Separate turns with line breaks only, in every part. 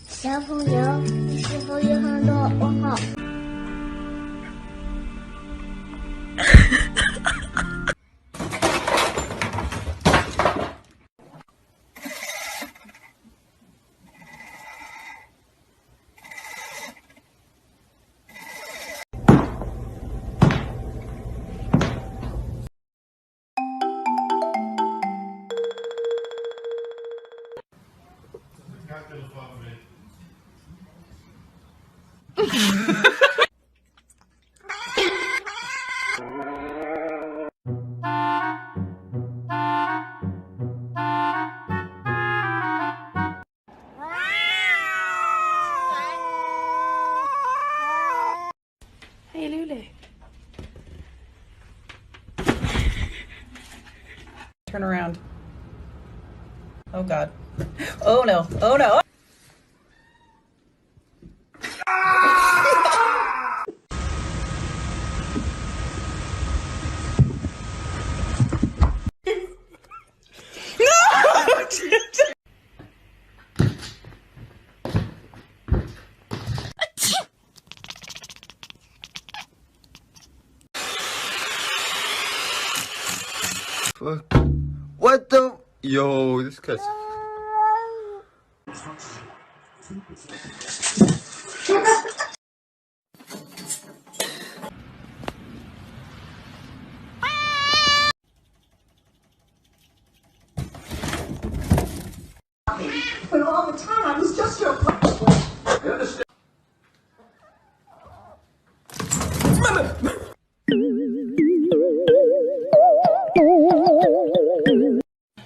小朋友，你是否有很多问号？Hey,
Lulu. Turn around. Oh, God. Oh, no. Oh, no.
Fuck. What the? Yo, this guy's.
But all the time, I was just your friend.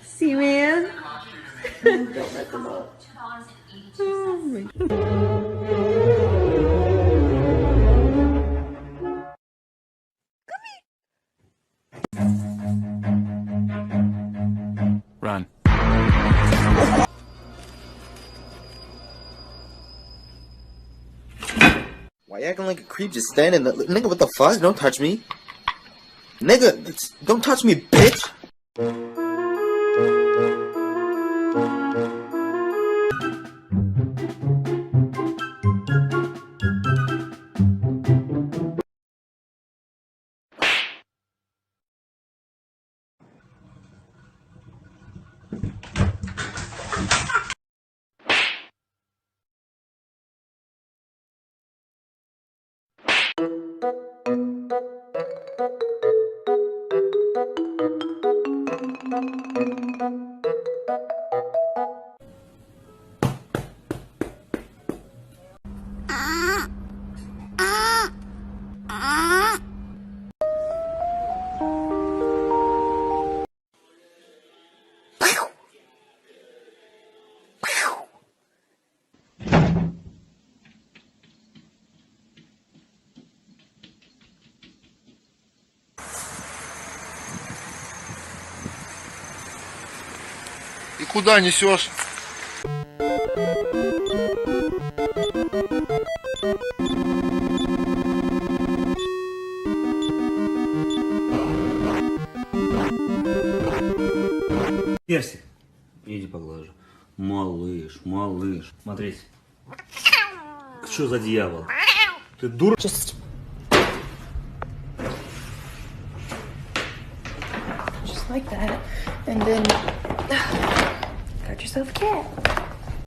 See, man. Don't let them up. Oh, my.
Run. Why you acting like a creep just standing there? Nigga, what the fuck? Don't touch me. Nigga, don't touch me, bitch!
И куда несешь?
Перси, иди поглажу. Малыш, малыш. Смотрите. Что за дьявол? Ты дура?
Just like that. And then got yourself a cat.